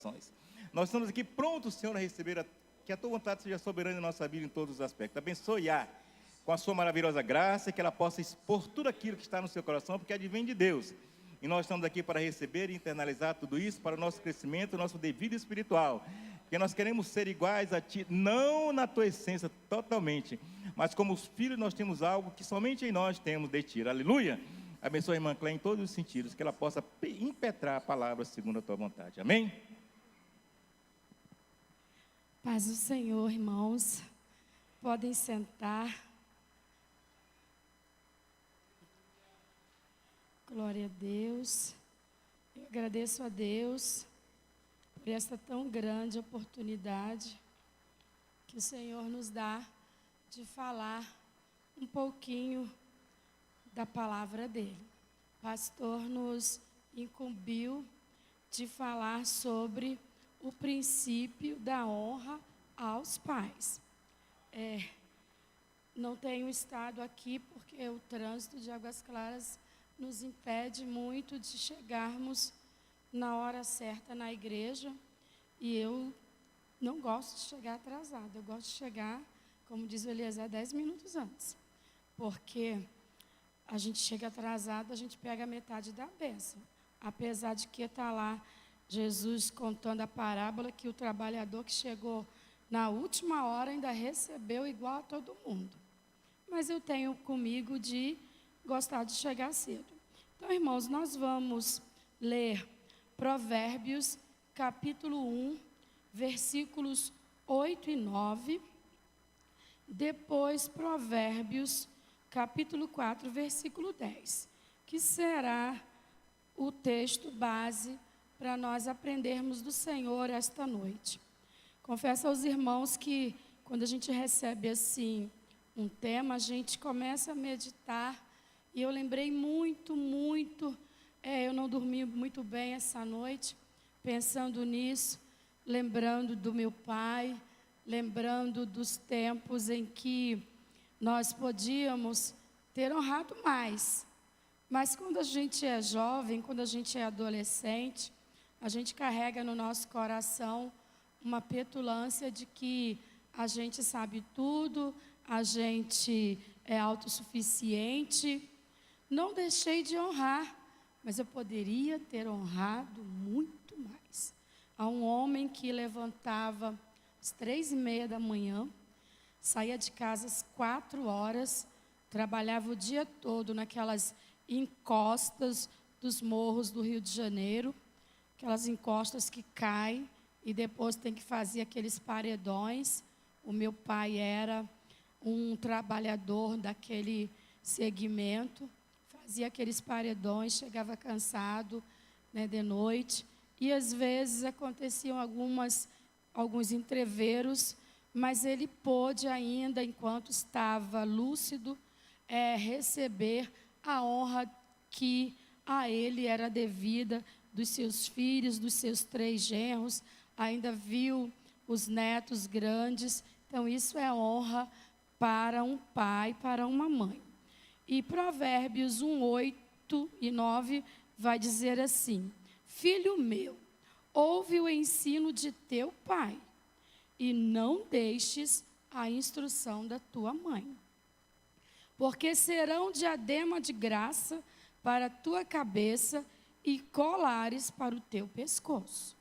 orações. Nós estamos aqui prontos, Senhor, a receber que a Tua vontade seja soberana em nossa vida em todos os aspectos. Abençoe-a com a Sua maravilhosa graça e que ela possa expor tudo aquilo que está no seu coração, porque advém de Deus. E nós estamos aqui para receber e internalizar tudo isso para o nosso crescimento, o nosso devido espiritual. Porque nós queremos ser iguais a Ti, não na Tua essência totalmente, mas como os filhos nós temos algo que somente em nós temos de Ti. Aleluia! Abençoe a irmã Clé em todos os sentidos, que ela possa impetrar a palavra segundo a Tua vontade. Amém? Paz do Senhor, irmãos. Podem sentar. Glória a Deus. Eu agradeço a Deus por esta tão grande oportunidade que o Senhor nos dá de falar um pouquinho da palavra dele. O pastor nos incumbiu de falar sobre o princípio da honra aos pais. Não tenho estado aqui porque o trânsito de Águas Claras nos impede muito de chegarmos na hora certa na igreja, e eu não gosto de chegar atrasada, eu gosto de chegar, como diz o Eliezer, 10 minutos antes, porque a gente chega atrasado, a gente pega a metade da bênção, apesar de que está lá Jesus contando a parábola que o trabalhador que chegou na última hora ainda recebeu igual a todo mundo. Mas eu tenho comigo de gostar de chegar cedo. Então, irmãos, nós vamos ler Provérbios, capítulo 1, versículos 8 e 9. Depois, Provérbios, capítulo 4, versículo 10, que será o texto base para nós aprendermos do Senhor esta noite. Confesso aos irmãos que quando a gente recebe assim um tema, a gente começa a meditar, e eu lembrei muito, eu não dormi muito bem essa noite, pensando nisso, lembrando do meu pai, lembrando dos tempos em que nós podíamos ter honrado mais. Mas quando a gente é jovem, quando a gente é adolescente, a gente carrega no nosso coração uma petulância de que a gente sabe tudo, a gente é autossuficiente. Não deixei de honrar, mas eu poderia ter honrado muito mais. Há um homem que levantava às 3:30 da manhã, saía de casa às 4 horas, trabalhava o dia todo naquelas encostas dos morros do Rio de Janeiro, aquelas encostas que caem e depois tem que fazer aqueles paredões. O meu pai era um trabalhador daquele segmento, fazia aqueles paredões, chegava cansado, de noite, e às vezes aconteciam alguns entreveros, mas ele pôde ainda, enquanto estava lúcido, receber a honra que a ele era devida, dos seus filhos, dos seus 3 genros, ainda viu os netos grandes. Então, isso é honra para um pai, para uma mãe. E Provérbios 1, 8 e 9 vai dizer assim: Filho meu, ouve o ensino de teu pai, e não deixes a instrução da tua mãe, porque serão diadema de graça para a tua cabeça e colares para o teu pescoço.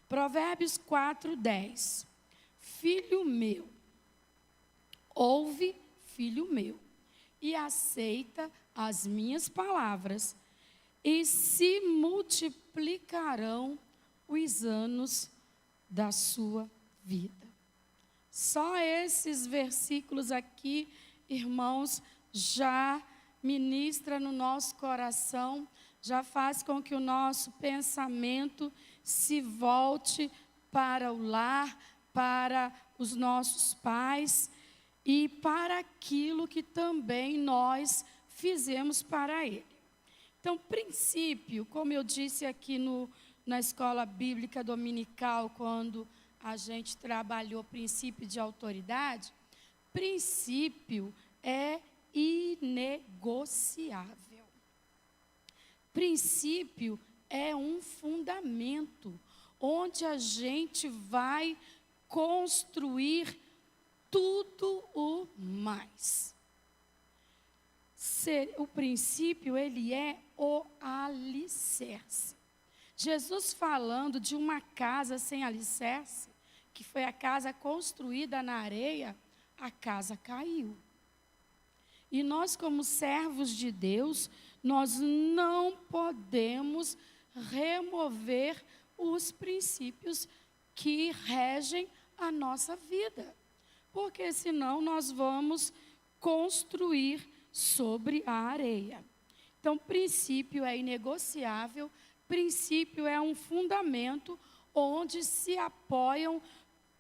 Provérbios 4, 10. Filho meu, ouve, filho meu, e aceita as minhas palavras, e se multiplicarão os anos da sua vida. Só esses versículos aqui, irmãos, já ministra no nosso coração, já faz com que o nosso pensamento se volte para o lar, para os nossos pais e para aquilo que também nós fizemos para ele. Então, princípio, como eu disse aqui na escola bíblica dominical, quando a gente trabalhou princípio de autoridade, princípio é inegociável. Princípio é um fundamento. onde a gente vai construir tudo o mais. O princípio, ele é o alicerce. Jesus falando de uma casa sem alicerce, que foi a casa construída na areia, a casa caiu. E nós, como servos de Deus, nós não podemos remover os princípios que regem a nossa vida, porque senão nós vamos construir sobre a areia. Então, princípio é inegociável, princípio é um fundamento onde se apoiam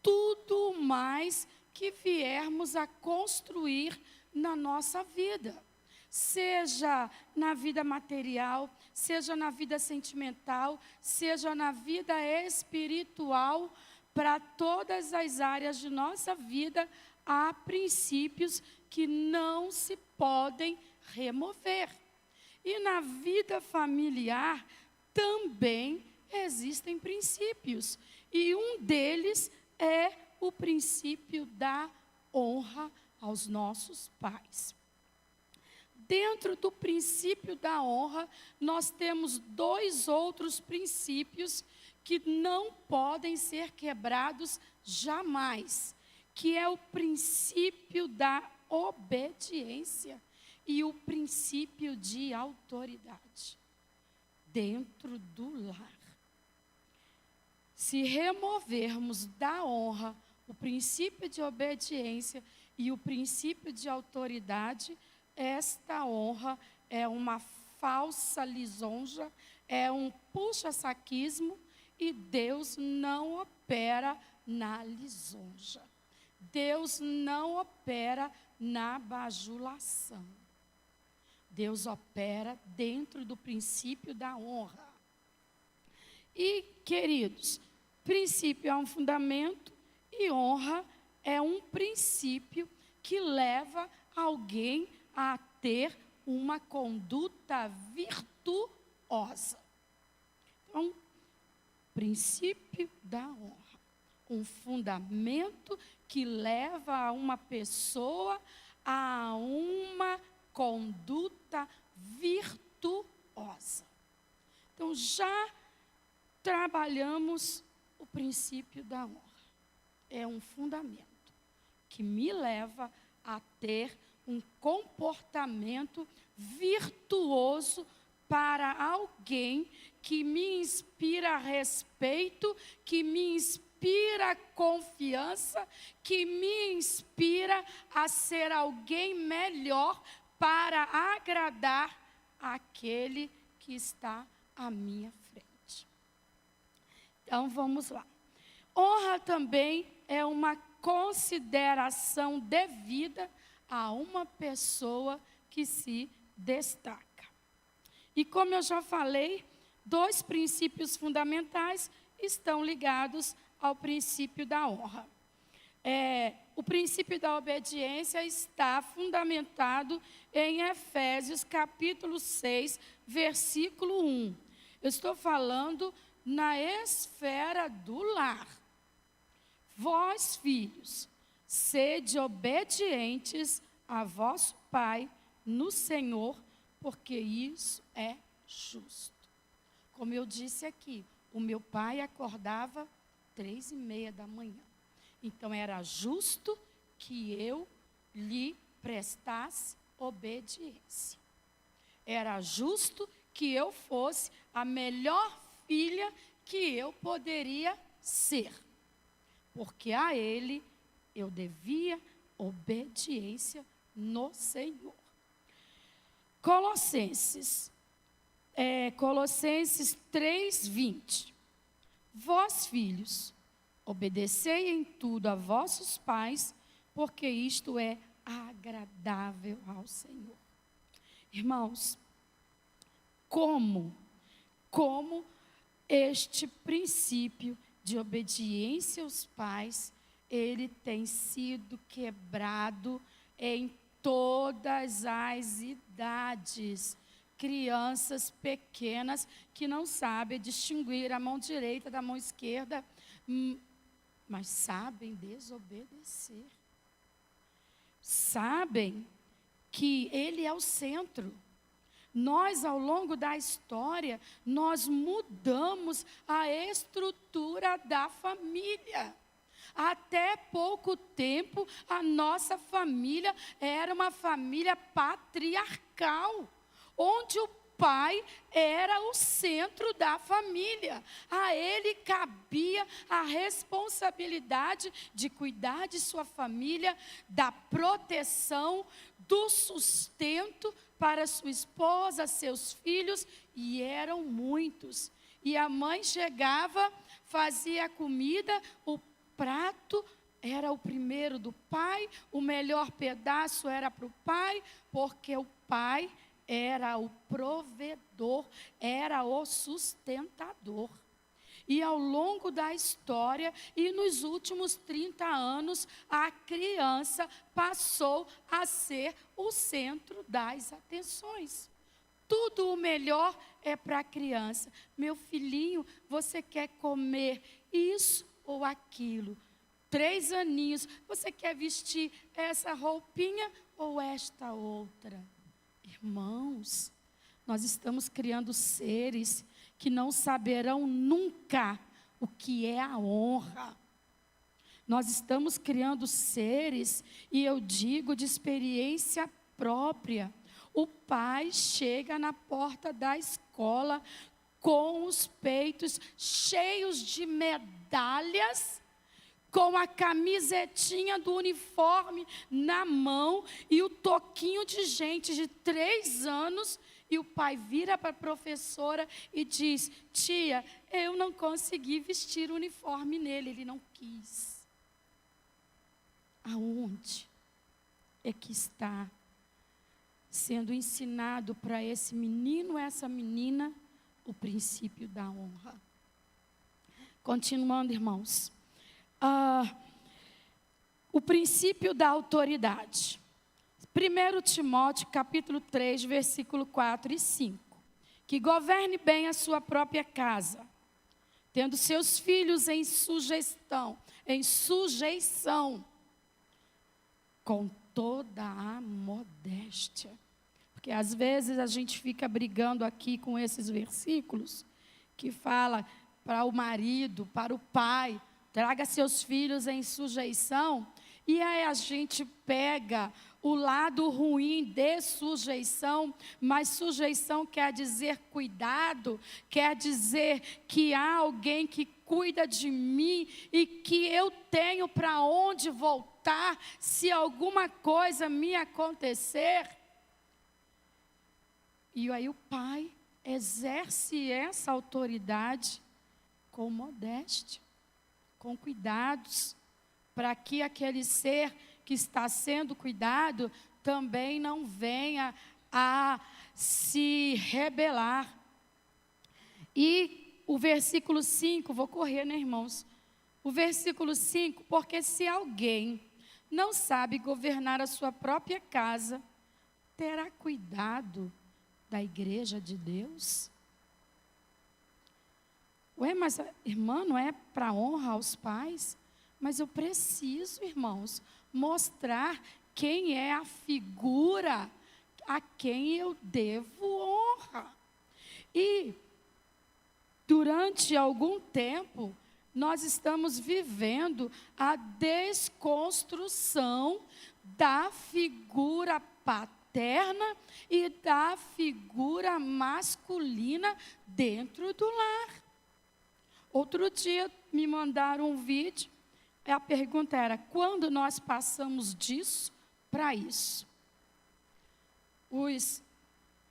tudo mais que viermos a construir na nossa vida. Seja na vida material, seja na vida sentimental, seja na vida espiritual, para todas as áreas de nossa vida, há princípios que não se podem remover. E na vida familiar também existem princípios. E um deles é o princípio da honra aos nossos pais. Dentro do princípio da honra, nós temos 2 outros princípios que não podem ser quebrados jamais, que é o princípio da obediência e o princípio de autoridade dentro do lar. Se removermos da honra o princípio de obediência e o princípio de autoridade, esta honra é uma falsa lisonja, é um puxa-saquismo, e Deus não opera na lisonja. Deus não opera na bajulação. Deus opera dentro do princípio da honra. E, queridos, princípio é um fundamento e honra é um princípio que leva alguém a ter uma conduta virtuosa. Então, princípio da honra, um fundamento que leva uma pessoa a uma conduta virtuosa. Então, já trabalhamos o princípio da honra. É um fundamento que me leva a ter um comportamento virtuoso para alguém que me inspira respeito, que me inspira confiança, que me inspira a ser alguém melhor para agradar aquele que está à minha frente. Então, vamos lá. Honra também é uma consideração devida a uma pessoa que se destaca. E como eu já falei, 2 princípios fundamentais estão ligados ao princípio da honra. O princípio da obediência está fundamentado em Efésios capítulo 6, versículo 1. Eu estou falando na esfera do lar. Vós, filhos, sede obedientes a vosso Pai no Senhor, porque isso é justo. Como eu disse aqui, o meu pai acordava 3:30 da manhã. Então, era justo que eu lhe prestasse obediência. Era justo que eu fosse a melhor filha que eu poderia ser. Porque a ele eu devia obediência no Senhor. Colossenses 3:20. Vós, filhos, obedecei em tudo a vossos pais, porque isto é agradável ao Senhor. Irmãos, como este princípio de obediência aos pais, ele tem sido quebrado em todas as idades, crianças pequenas que não sabem distinguir a mão direita da mão esquerda, mas sabem desobedecer. Sabem que Ele é o centro. Nós, ao longo da história, nós mudamos a estrutura da família. Até pouco tempo, a nossa família era uma família patriarcal, onde o pai era o centro da família. A ele cabia a responsabilidade de cuidar de sua família, da proteção, do sustento para sua esposa, seus filhos, e eram muitos. E a mãe chegava, fazia a comida, o prato era o primeiro do pai, o melhor pedaço era para o pai, porque o pai era o provedor, era o sustentador. E ao longo da história, e nos últimos 30 anos, a criança passou a ser o centro das atenções. Tudo o melhor é para a criança. Meu filhinho, você quer comer isso ou aquilo? 3 aninhos, você quer vestir essa roupinha ou esta outra? Irmãos, nós estamos criando seres que não saberão nunca o que é a honra. Nós estamos criando seres, e eu digo de experiência própria, o pai chega na porta da escola com os peitos cheios de medalhas, com a camisetinha do uniforme na mão e o toquinho de gente de 3 anos, e o pai vira para a professora e diz: tia, eu não consegui vestir o uniforme nele, ele não quis. Aonde é que está sendo ensinado para esse menino, essa menina, o princípio da honra? Continuando, irmãos. O princípio da autoridade. 1 Timóteo, capítulo 3, versículo 4 e 5. Que governe bem a sua própria casa, tendo seus filhos em sujeição, com toda a modéstia. Porque às vezes a gente fica brigando aqui com esses versículos, que fala para o marido, para o pai, traga seus filhos em sujeição, e aí a gente pega o lado ruim de sujeição, mas sujeição quer dizer cuidado, quer dizer que há alguém que cuida de mim e que eu tenho para onde voltar se alguma coisa me acontecer. E aí o pai exerce essa autoridade com modéstia, com cuidados, para que aquele ser que está sendo cuidado também não venha a se rebelar. E o versículo 5, vou correr, né, irmãos? O versículo 5, porque se alguém não sabe governar a sua própria casa, terá cuidado da igreja de Deus? Ué, mas irmã, não é para honra aos pais? Mas eu preciso, irmãos, mostrar quem é a figura a quem eu devo honra. E durante algum tempo, nós estamos vivendo a desconstrução da figura paterna e da figura masculina dentro do lar. Outro dia me mandaram um vídeo. A pergunta era: quando nós passamos disso para isso? Os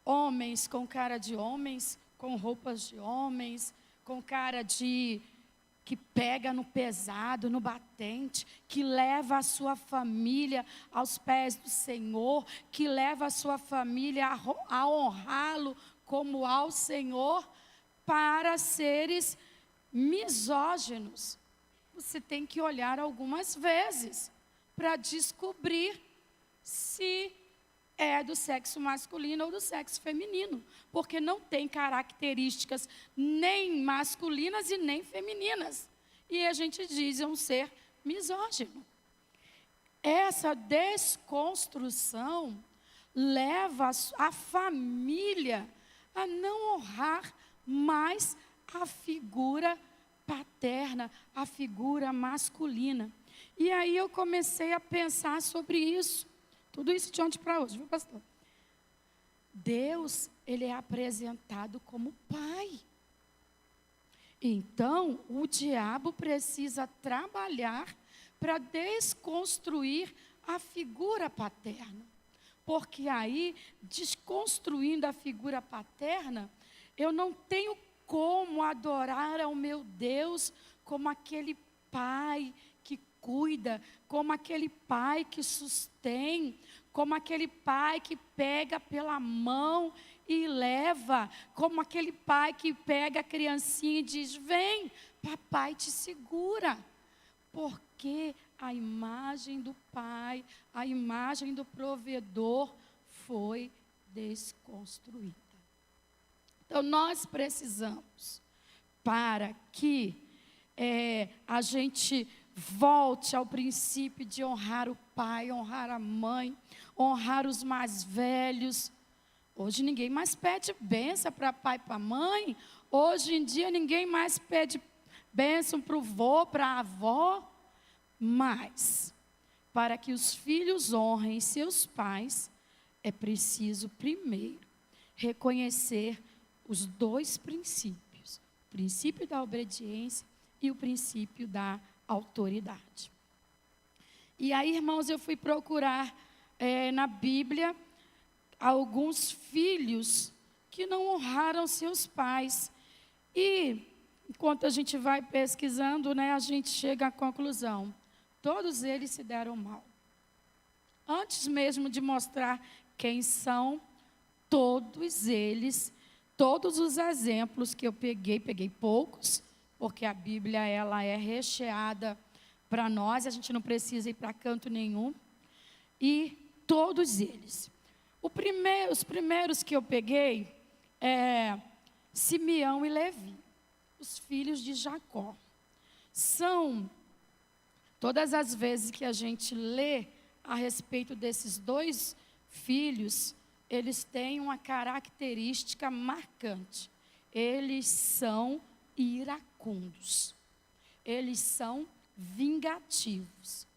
homens com cara de homens, com roupas de homens, com cara de que pega no pesado, no batente, que leva a sua família aos pés do Senhor, que leva a sua família a honrá-lo como ao Senhor, para seres misóginos. Você tem que olhar algumas vezes para descobrir se é do sexo masculino ou do sexo feminino, porque não tem características nem masculinas e nem femininas. E a gente diz é um ser misógino. Essa desconstrução leva a família a não honrar mais a figura paterna, a figura masculina. E aí eu comecei a pensar sobre isso. Tudo isso de ontem para hoje, viu, pastor? Deus, ele é apresentado como pai. Então, o diabo precisa trabalhar para desconstruir a figura paterna. Porque aí, desconstruindo a figura paterna, eu não tenho como adorar ao meu Deus como aquele pai que cuida, como aquele pai que sustém, como aquele pai que pega pela mão e leva, como aquele pai que pega a criancinha e diz: vem, papai te segura. Porque a imagem do pai, a imagem do provedor foi desconstruída. Então, nós precisamos, para que a gente volte ao princípio de honrar o pai, honrar a mãe, honrar os mais velhos. Hoje ninguém mais pede bênção para pai e para mãe. Hoje em dia ninguém mais pede bênção para o vô, para a avó. Mas, para que os filhos honrem seus pais, é preciso primeiro reconhecer os dois princípios: o princípio da obediência e o princípio da autoridade. E aí, irmãos, eu fui procurar na Bíblia alguns filhos que não honraram seus pais. E, enquanto a gente vai pesquisando, a gente chega à conclusão: todos eles se deram mal. Antes mesmo de mostrar quem são, todos eles, todos os exemplos que eu peguei poucos, porque a Bíblia ela é recheada para nós, a gente não precisa ir para canto nenhum. E todos eles. Os primeiros que eu peguei é Simeão e Levi, os filhos de Jacó. Todas as vezes que a gente lê a respeito desses dois filhos, eles têm uma característica marcante. Eles são iracundos. Eles são vingativos.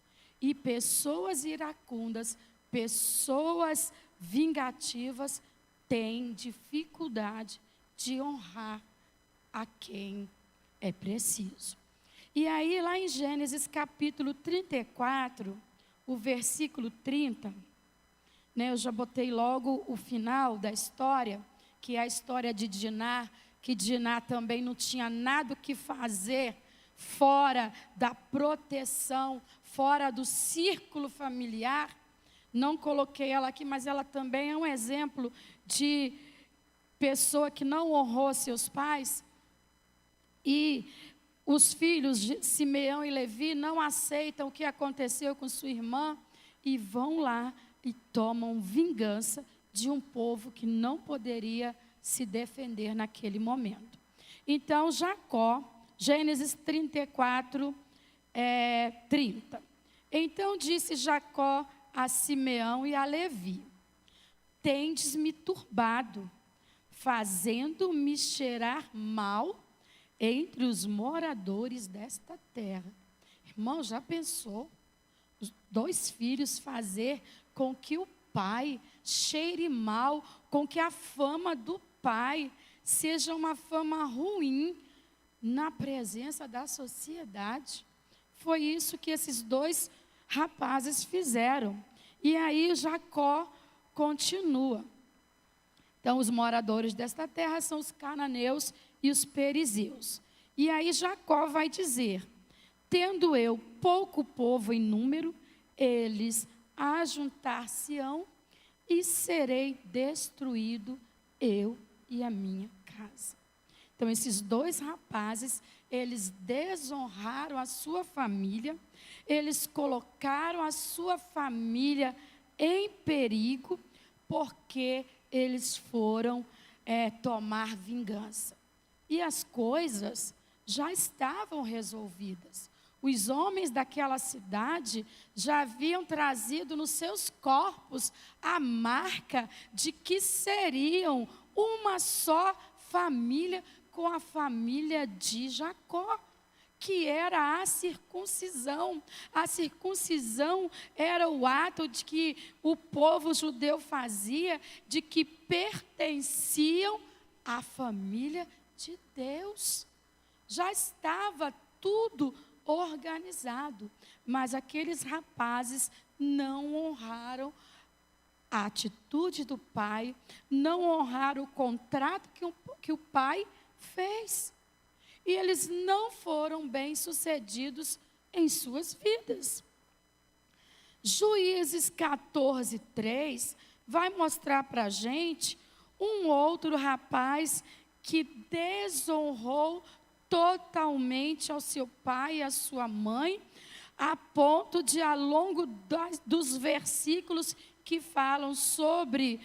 E pessoas iracundas, pessoas vingativas, têm dificuldade de honrar a quem é preciso. E aí, lá em Gênesis capítulo 34, o versículo 30, eu já botei logo o final da história, que é a história de Diná, que Diná também não tinha nada o que fazer fora da proteção, fora do círculo familiar. Não coloquei ela aqui, mas ela também é um exemplo de pessoa que não honrou seus pais. E os filhos de Simeão e Levi não aceitam o que aconteceu com sua irmã e vão lá e tomam vingança de um povo que não poderia se defender naquele momento. Então, Jacó, Gênesis 34, 30. Então disse Jacó a Simeão e a Levi: tendes-me turbado, fazendo-me cheirar mal entre os moradores desta terra. Irmão, já pensou? Os dois filhos fazer com que o pai cheire mal, com que a fama do pai seja uma fama ruim na presença da sociedade. Foi isso que esses dois rapazes fizeram. E aí Jacó continua. Então, os moradores desta terra são os cananeus e os perizeus. E aí Jacó vai dizer: tendo eu pouco povo em número, eles ajuntar-se-ão e serei destruído, eu e a minha casa. Então, esses dois rapazes, eles desonraram a sua família, eles colocaram a sua família em perigo, porque eles foram tomar vingança. E as coisas já estavam resolvidas. Os homens daquela cidade já haviam trazido nos seus corpos a marca de que seriam uma só família com a família de Jacó, que era a circuncisão. A circuncisão era o ato de que o povo judeu fazia, de que pertenciam à família de Deus. Já estava tudo organizado, mas aqueles rapazes não honraram a atitude do pai, não honraram o contrato que o pai fez. E eles não foram bem-sucedidos em suas vidas. Juízes 14:3 vai mostrar para a gente um outro rapaz que desonrou totalmente ao seu pai e à sua mãe, a ponto de, ao longo dos versículos que falam sobre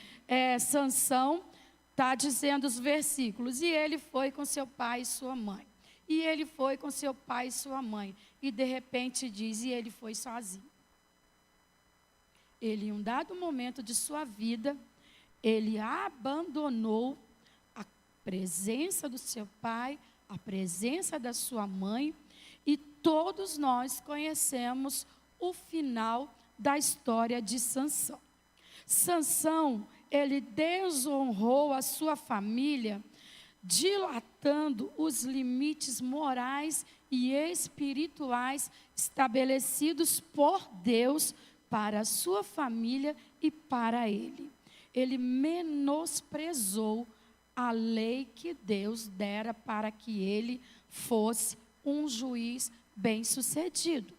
Sansão, está dizendo os versículos: e ele foi com seu pai e sua mãe. E ele foi com seu pai e sua mãe. E de repente diz: e ele foi sozinho. Ele, em um dado momento de sua vida, ele abandonou a presença do seu pai, a presença da sua mãe, e todos nós conhecemos o final da história de Sansão. Sansão, ele desonrou a sua família, dilatando os limites morais e espirituais estabelecidos por Deus para a sua família e para ele. Ele menosprezou a lei que Deus dera para que ele fosse um juiz bem-sucedido.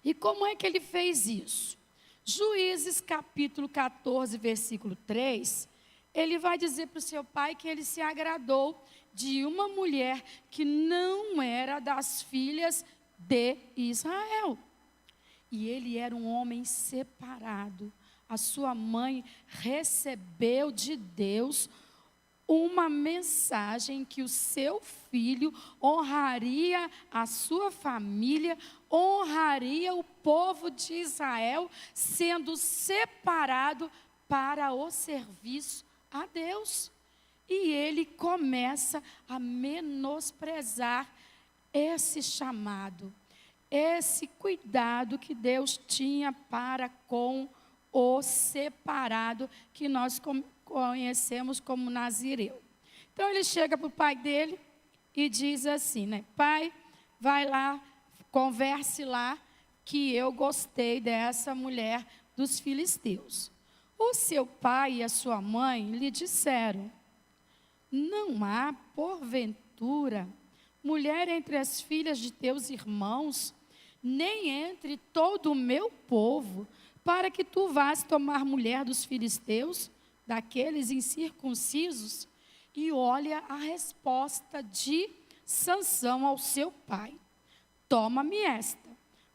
E como é que ele fez isso? Juízes capítulo 14, versículo 3, ele vai dizer para o seu pai que ele se agradou de uma mulher que não era das filhas de Israel. E ele era um homem separado. A sua mãe recebeu de Deus uma mensagem que o seu filho honraria a sua família, honraria o povo de Israel, sendo separado para o serviço a Deus. E ele começa a menosprezar esse chamado, esse cuidado que Deus tinha para com o separado, que nós conhecemos como nazireu. Então ele chega para o pai dele e diz assim, né? Pai, vai lá, converse lá, que eu gostei dessa mulher dos filisteus. O seu pai e a sua mãe lhe disseram: não há, porventura, mulher entre as filhas de teus irmãos, nem entre todo o meu povo, para que tu vás tomar mulher dos filisteus, daqueles incircuncisos? E olha a resposta de Sansão ao seu pai: toma-me esta,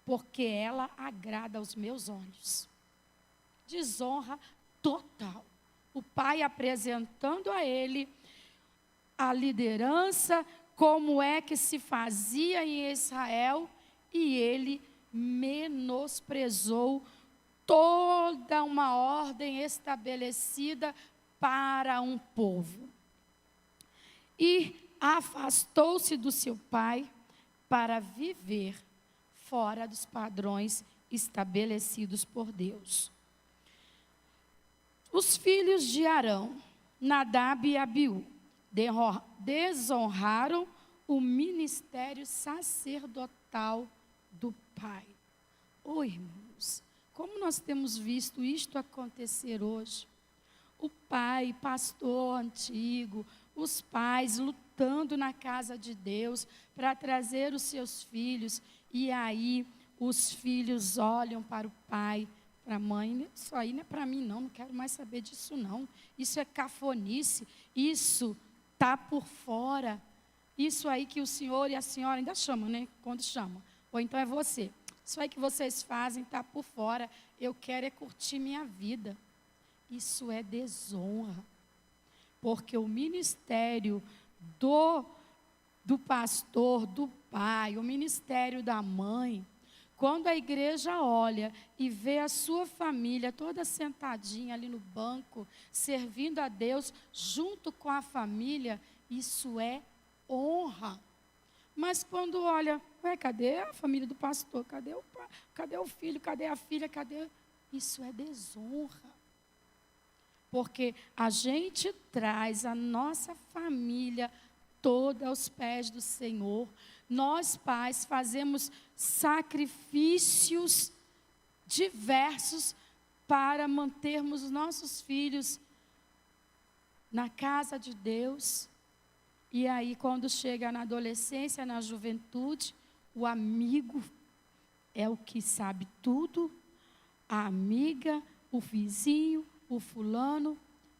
porque ela agrada aos meus olhos. Desonra total. O pai apresentando a ele a liderança, como é que se fazia em Israel, e ele menosprezou toda uma ordem estabelecida para um povo. E afastou-se do seu pai para viver fora dos padrões estabelecidos por Deus. Os filhos de Arão, Nadab e Abiú, desonraram o ministério sacerdotal do pai. Irmãos, como nós temos visto isto acontecer hoje? O pai, pastor antigo, os pais lutando na casa de Deus para trazer os seus filhos, e aí os filhos olham para o pai, para a mãe: isso aí não é para mim não quero mais saber disso não, isso é cafonice, isso está por fora, isso aí que o senhor e a senhora ainda chamam, né? Quando chamam, ou então é você, isso aí que vocês fazem está por fora, eu quero é curtir minha vida. Isso é desonra. Porque o ministério do pastor, do pai, o ministério da mãe, quando a igreja olha e vê a sua família toda sentadinha ali no banco, servindo a Deus junto com a família, isso é honra. Mas quando olha, cadê a família do pastor? Cadê o pai? Cadê o filho? Cadê a filha? Cadê? Isso é desonra. Porque a gente traz a nossa família toda aos pés do Senhor. Nós, pais, fazemos sacrifícios diversos para mantermos os nossos filhos na casa de Deus. E aí, quando chega na adolescência, na juventude, o amigo é o que sabe tudo, a amiga, o vizinho, o fulano,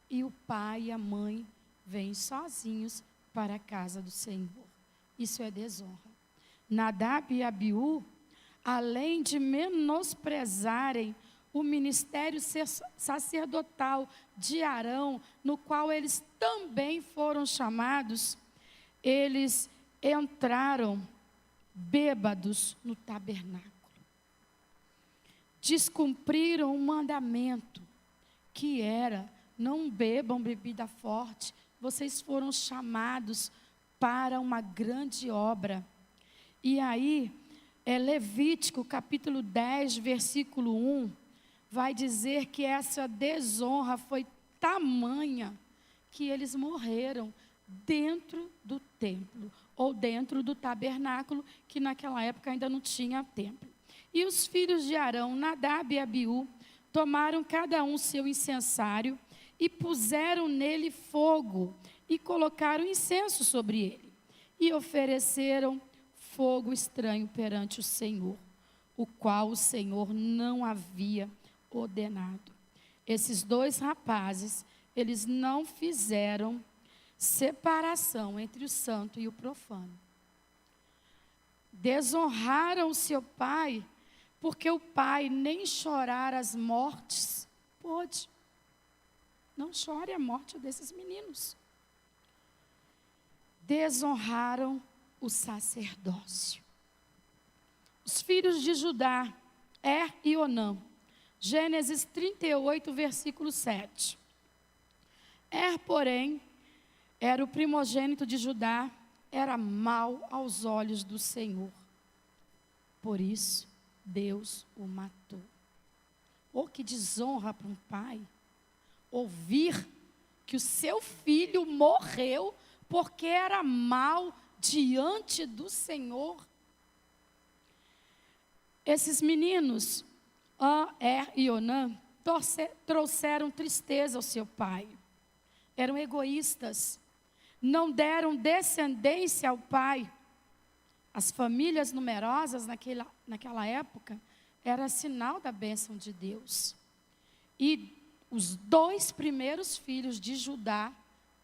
e o pai e a mãe vêm sozinhos para a casa do Senhor. Isso é desonra. Nadab e Abiú, além de menosprezarem o ministério sacerdotal de Arão, no qual eles também foram chamados, eles entraram bêbados no tabernáculo. Descumpriram o mandamento, que era: não bebam bebida forte, vocês foram chamados para uma grande obra. E aí, Levítico capítulo 10, versículo 1, vai dizer que essa desonra foi tamanha que eles morreram dentro do templo, ou dentro do tabernáculo, que naquela época ainda não tinha templo. E os filhos de Arão, Nadab e Abiú, tomaram cada um seu incensário e puseram nele fogo e colocaram incenso sobre ele. E ofereceram fogo estranho perante o Senhor, o qual o Senhor não havia ordenado. Esses dois rapazes, eles não fizeram separação entre o santo e o profano. Desonraram o seu pai, porque o pai nem chorar as mortes pôde. Não chore a morte desses meninos. Desonraram o sacerdócio. Os filhos de Judá, e Onã. Gênesis 38, versículo 7. Porém, era o primogênito de Judá, era mau aos olhos do Senhor. Por isso, Deus o matou. Oh, que desonra para um pai ouvir que o seu filho morreu porque era mau diante do Senhor. Esses meninos, e Onã, trouxeram tristeza ao seu pai. Eram egoístas, não deram descendência ao pai. As famílias numerosas naquela época era sinal da bênção de Deus. E os 2 primeiros filhos de Judá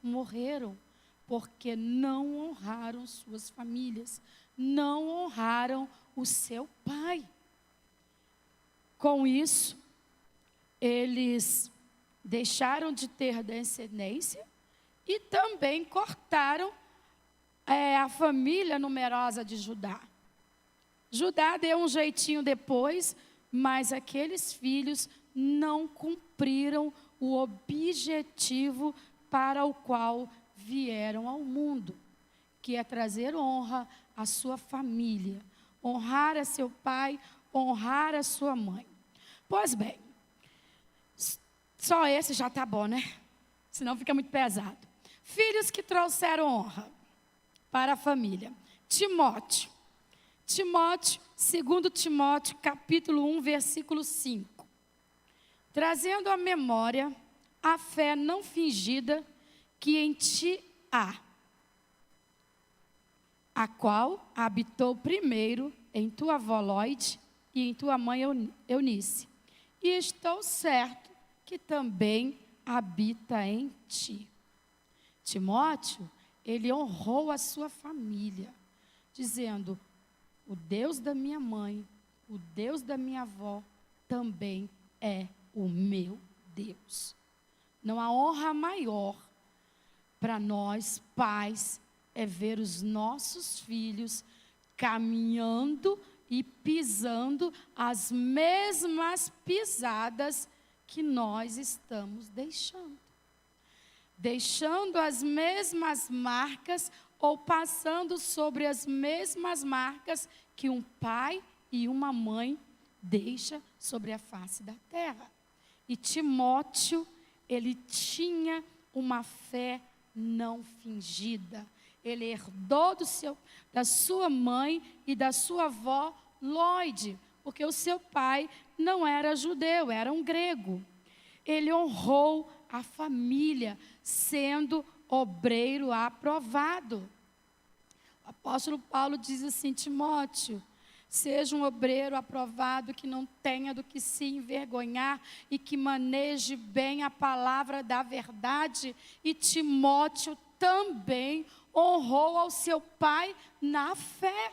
morreram porque não honraram suas famílias, não honraram o seu pai. Com isso, eles deixaram de ter descendência e também cortaram a família numerosa de Judá. Judá deu um jeitinho depois, mas aqueles filhos não cumpriram o objetivo para o qual vieram ao mundo, que é trazer honra à sua família, honrar a seu pai, honrar a sua mãe. Pois bem, só esse já está bom, né? Senão fica muito pesado. Filhos que trouxeram honra para a família. Timóteo, 2 Timóteo, capítulo 1, versículo 5. Trazendo à memória a fé não fingida que em ti há, a qual habitou primeiro em tua avó Loide e em tua mãe Eunice. E estou certo que também habita em ti. Timóteo, ele honrou a sua família, dizendo: o Deus da minha mãe, o Deus da minha avó, também é o meu Deus. Não há honra maior para nós, pais, é ver os nossos filhos caminhando e pisando as mesmas pisadas que nós estamos deixando. Deixando as mesmas marcas ou passando sobre as mesmas marcas que um pai e uma mãe deixa sobre a face da terra. E Timóteo, ele tinha uma fé não fingida. Ele herdou da sua mãe e da sua avó Lóide, porque o seu pai não era judeu, era um grego. Ele honrou a família, sendo obreiro aprovado. O apóstolo Paulo diz assim: Timóteo, seja um obreiro aprovado, que não tenha do que se envergonhar e que maneje bem a palavra da verdade. E Timóteo também honrou ao seu pai na fé,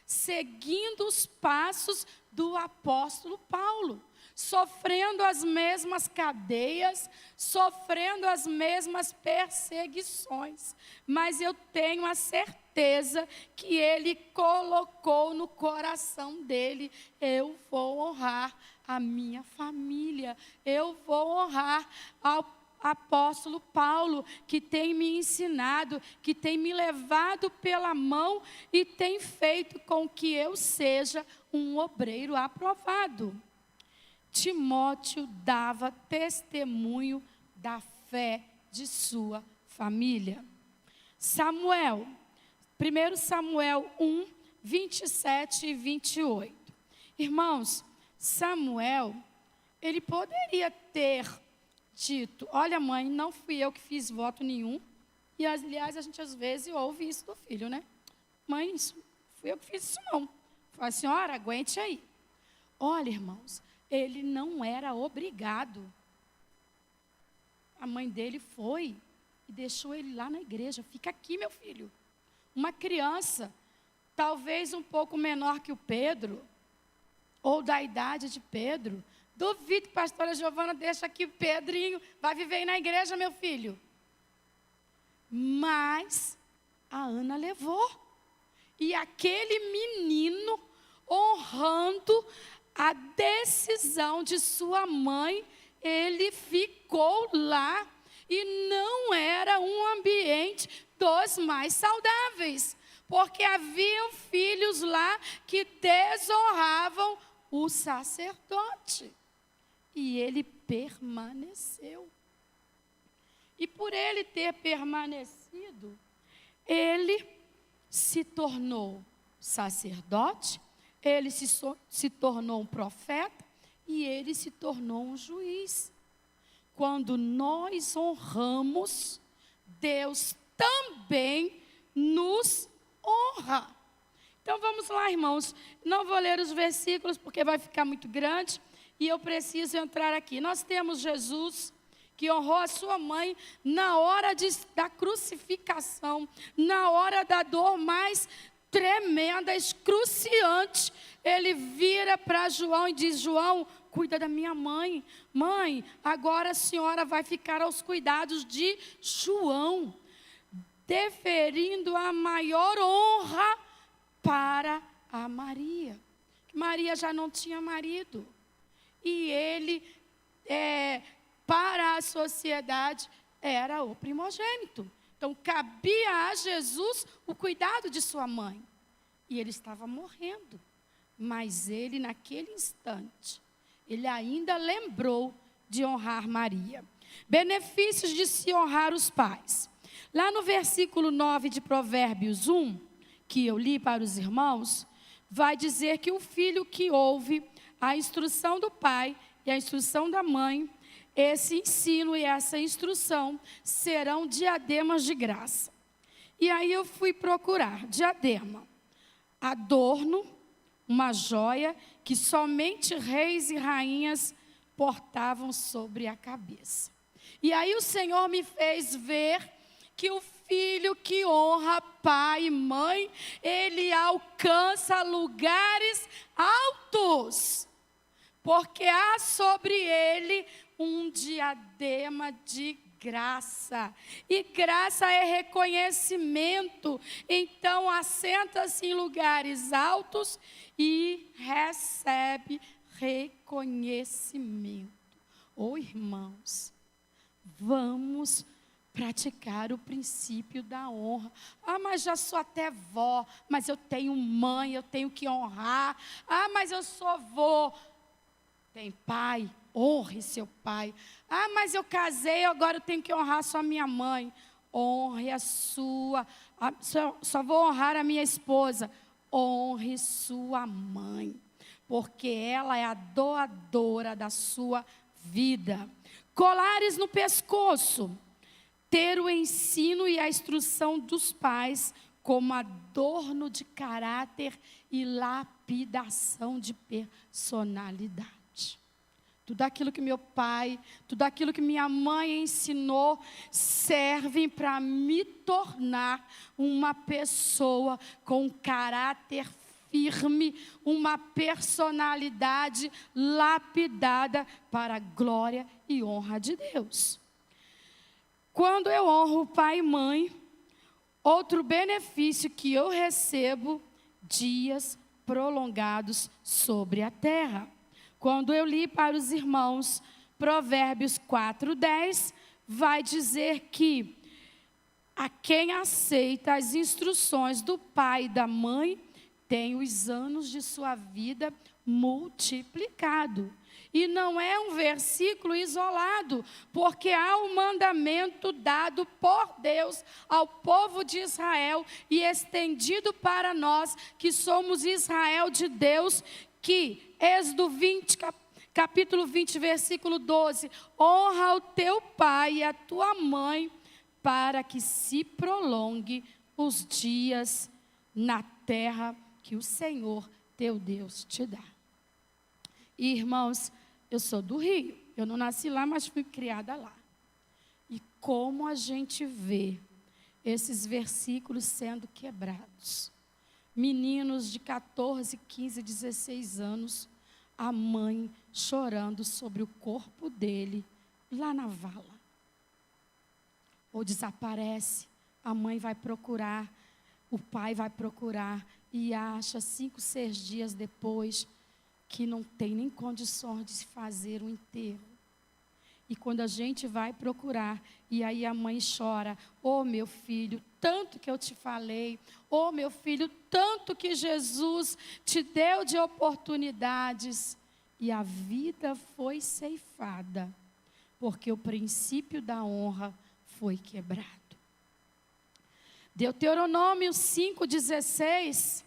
seguindo os passos do apóstolo Paulo, sofrendo as mesmas cadeias, sofrendo as mesmas perseguições. Mas eu tenho a certeza que ele colocou no coração dele: eu vou honrar a minha família, eu vou honrar ao apóstolo Paulo, que tem me ensinado, que tem me levado pela mão e tem feito com que eu seja um obreiro aprovado. Timóteo dava testemunho da fé de sua família. Samuel, 1 Samuel 1, 27 e 28. Irmãos, Samuel, ele poderia ter dito: olha, mãe, não fui eu que fiz voto nenhum. E, aliás, a gente às vezes ouve isso do filho, né? Mãe, fui eu que fiz isso não. Fala: senhora, aguente aí. Olha, irmãos, ele não era obrigado. A mãe dele foi e deixou ele lá na igreja. Fica aqui, meu filho. Uma criança, talvez um pouco menor que o Pedro, ou da idade de Pedro. Duvido que a pastora Giovana deixa aqui o Pedrinho, vai viver aí na igreja, meu filho. Mas a Ana levou. E aquele menino, honrando a decisão de sua mãe, ele ficou lá. E não era um ambiente dos mais saudáveis, porque haviam filhos lá que desonravam o sacerdote. E ele permaneceu. E por ele ter permanecido, ele se tornou sacerdote, ele se tornou um profeta e ele se tornou um juiz. Quando nós honramos, Deus também nos honra. Então vamos lá, irmãos. Não vou ler os versículos porque vai ficar muito grande e eu preciso entrar aqui. Nós temos Jesus, que honrou a sua mãe na hora da crucificação, na hora da dor mais tremenda, excruciante. Ele vira para João e diz: João, cuida da minha mãe. Mãe, agora a senhora vai ficar aos cuidados de João, deferindo a maior honra para a Maria. Maria já não tinha marido. E ele, para a sociedade, era o primogênito. Então, cabia a Jesus o cuidado de sua mãe. E ele estava morrendo. Mas ele, naquele instante, ele ainda lembrou de honrar Maria. Benefícios de se honrar os pais. Lá no versículo 9 de Provérbios 1, que eu li para os irmãos, vai dizer que o filho que ouve a instrução do pai e a instrução da mãe, esse ensino e essa instrução serão diademas de graça. E aí eu fui procurar diadema, adorno, uma joia que somente reis e rainhas portavam sobre a cabeça. E aí o Senhor me fez ver que o filho que honra pai e mãe, ele alcança lugares altos, porque há sobre ele um diadema de graça. E graça é reconhecimento. Então, assenta-se em lugares altos e recebe reconhecimento. Oh, irmãos, vamos praticar o princípio da honra. Ah, mas já sou até vó, mas eu tenho mãe, eu tenho que honrar. Ah, mas eu sou vô. Tem pai, honre seu pai. Ah, mas eu casei, agora eu tenho que honrar só minha mãe. Honre a sua, só vou honrar a minha esposa. Honre sua mãe, porque ela é a doadora da sua vida. Colares no pescoço. Ter o ensino e a instrução dos pais como adorno de caráter e lapidação de personalidade. Tudo aquilo que meu pai, tudo aquilo que minha mãe ensinou, servem para me tornar uma pessoa com caráter firme, uma personalidade lapidada para a glória e honra de Deus. Quando eu honro pai e mãe, outro benefício que eu recebo, dias prolongados sobre a terra. Quando eu li para os irmãos Provérbios 4:10, vai dizer que a quem aceita as instruções do pai e da mãe, tem os anos de sua vida multiplicado. E não é um versículo isolado, porque há um mandamento dado por Deus ao povo de Israel e estendido para nós, que somos Israel de Deus, que, Êxodo 20, capítulo 20, versículo 12, honra o teu pai e a tua mãe, para que se prolongue os dias na terra que o Senhor teu Deus te dá. E, irmãos, eu sou do Rio, eu não nasci lá, mas fui criada lá. E como a gente vê esses versículos sendo quebrados. Meninos de 14, 15, 16 anos, a mãe chorando sobre o corpo dele, lá na vala. Ou desaparece, a mãe vai procurar, o pai vai procurar, e acha 5, 6 dias depois, que não tem nem condições de se fazer um enterro. E quando a gente vai procurar, e aí a mãe chora, oh meu filho, tanto que eu te falei, oh meu filho, tanto que Jesus te deu de oportunidades, e a vida foi ceifada, porque o princípio da honra foi quebrado. Deuteronômio 5,16,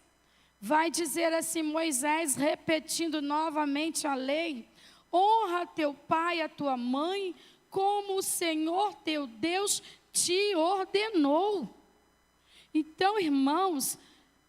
vai dizer assim, Moisés repetindo novamente a lei, honra teu pai e a tua mãe, como o Senhor teu Deus te ordenou. Então, irmãos,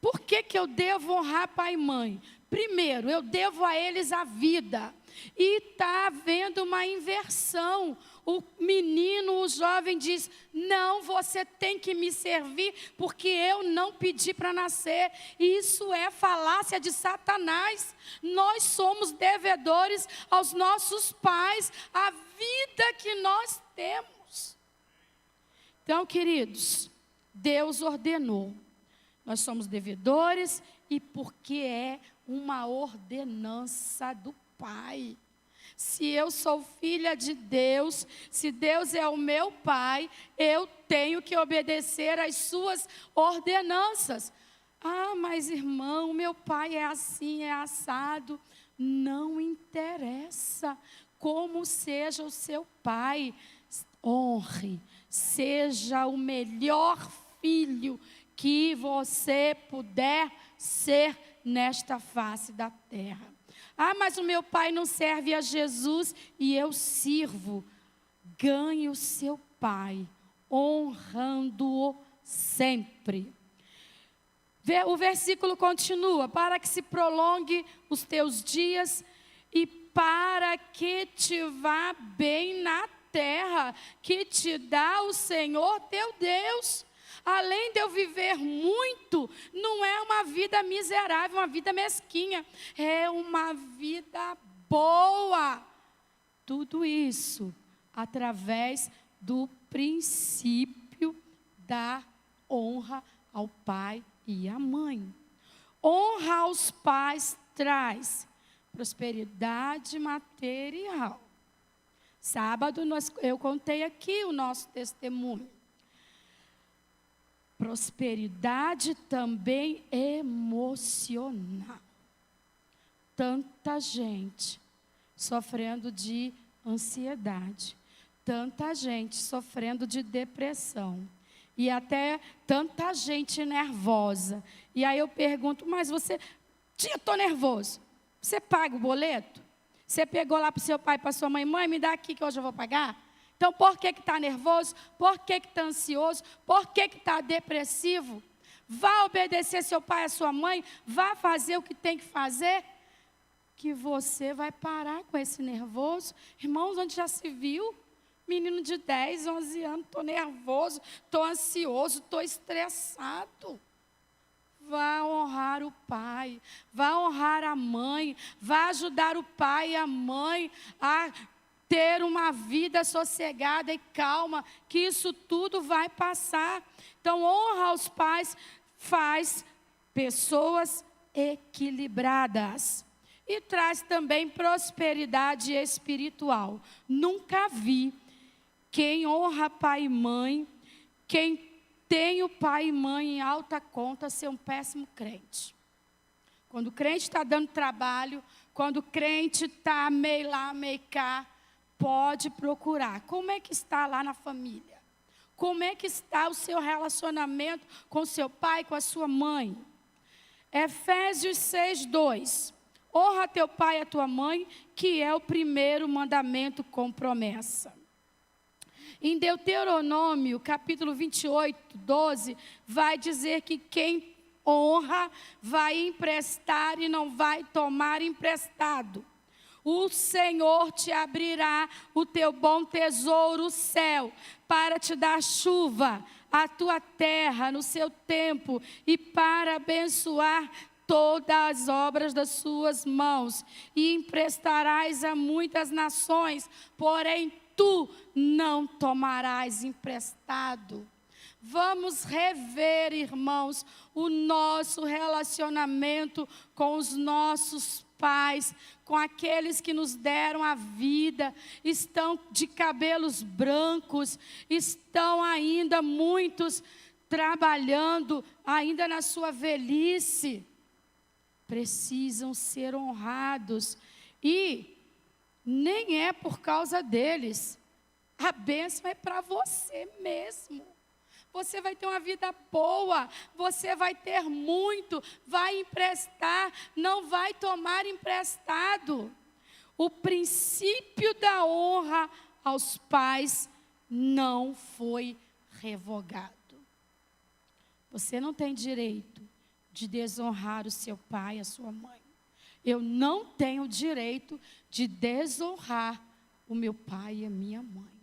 por que eu devo honrar pai e mãe? Primeiro, eu devo a eles a vida. E está havendo uma inversão. O menino, o jovem diz, não, você tem que me servir, porque eu não pedi para nascer. Isso é falácia de Satanás. Nós somos devedores aos nossos pais, a vida que nós temos. Então, queridos, Deus ordenou. Nós somos devedores e porque é uma ordenança do Pai. Se eu sou filha de Deus, se Deus é o meu Pai, eu tenho que obedecer às suas ordenanças. Ah, mas irmão, meu pai é assim, é assado. Não interessa como seja o seu pai. Honre, seja o melhor filho que você puder ser nesta face da terra. Ah, mas o meu pai não serve a Jesus e eu sirvo. Ganhe o seu pai, honrando-o sempre. O versículo continua, para que se prolongue os teus dias e para que te vá bem na terra que te dá o Senhor teu Deus. Além de eu viver muito, não é uma vida miserável, uma vida mesquinha. É uma vida boa. Tudo isso através do princípio da honra ao pai e à mãe. Honra aos pais traz prosperidade material. Sábado eu contei aqui o nosso testemunho. Prosperidade também emocional. Tanta gente sofrendo de ansiedade, tanta gente sofrendo de depressão, e até tanta gente nervosa. E aí eu pergunto, mas você, tia, estou nervoso, você paga o boleto? Você pegou lá para o seu pai e para a sua mãe, mãe, me dá aqui que hoje eu vou pagar? Então, por que está nervoso? Por que está ansioso? Por que está depressivo? Vá obedecer seu pai e sua mãe, vá fazer o que tem que fazer, que você vai parar com esse nervoso. Irmãos, onde já se viu? Menino de 10, 11 anos, estou nervoso, estou ansioso, estou estressado. Vá honrar o pai, vá honrar a mãe, vá ajudar o pai e a mãe a ter uma vida sossegada e calma, que isso tudo vai passar. Então, honra aos pais faz pessoas equilibradas. E traz também prosperidade espiritual. Nunca vi quem honra pai e mãe, quem tem o pai e mãe em alta conta, ser um péssimo crente. Quando o crente está dando trabalho, quando o crente está meio lá, meio cá, pode procurar. Como é que está lá na família? Como é que está o seu relacionamento com seu pai, com a sua mãe? Efésios 6:2. Honra teu pai e a tua mãe, que é o primeiro mandamento com promessa. Em Deuteronômio, capítulo 28:12, vai dizer que quem honra vai emprestar e não vai tomar emprestado. O Senhor te abrirá o teu bom tesouro, o céu, para te dar chuva, a tua terra no seu tempo, e para abençoar todas as obras das suas mãos, e emprestarás a muitas nações, porém tu não tomarás emprestado. Vamos rever, irmãos, o nosso relacionamento com os nossos pais, com aqueles que nos deram a vida, estão de cabelos brancos, estão ainda muitos trabalhando, ainda na sua velhice. Precisam ser honrados, e nem é por causa deles, a bênção é para você mesmo. Você vai ter uma vida boa, você vai ter muito, vai emprestar, não vai tomar emprestado. O princípio da honra aos pais não foi revogado. Você não tem direito de desonrar o seu pai e a sua mãe. Eu não tenho direito de desonrar o meu pai e a minha mãe.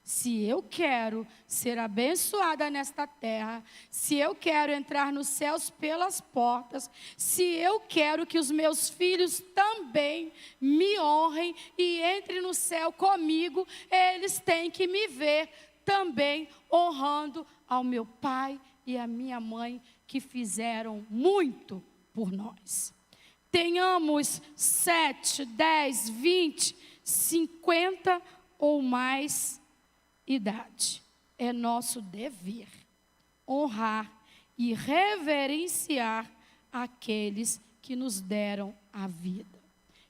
Se eu quero ser abençoada nesta terra, se eu quero entrar nos céus pelas portas, se eu quero que os meus filhos também me honrem e entrem no céu comigo, eles têm que me ver também honrando ao meu pai e à minha mãe, que fizeram muito por nós. Tenhamos 7, 10, 20, 50 ou mais idade. É nosso dever honrar e reverenciar aqueles que nos deram a vida.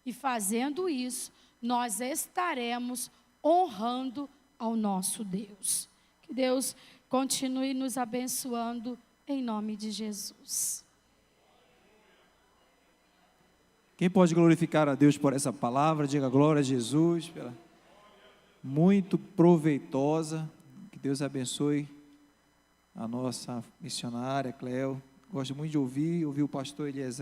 E fazendo isso, nós estaremos honrando ao nosso Deus. Que Deus continue nos abençoando em nome de Jesus. Quem pode glorificar a Deus por essa palavra? Diga glória a Jesus. Muito proveitosa. Que Deus abençoe a nossa missionária, Cleo. Gosto muito de ouvir o pastor Eliezer.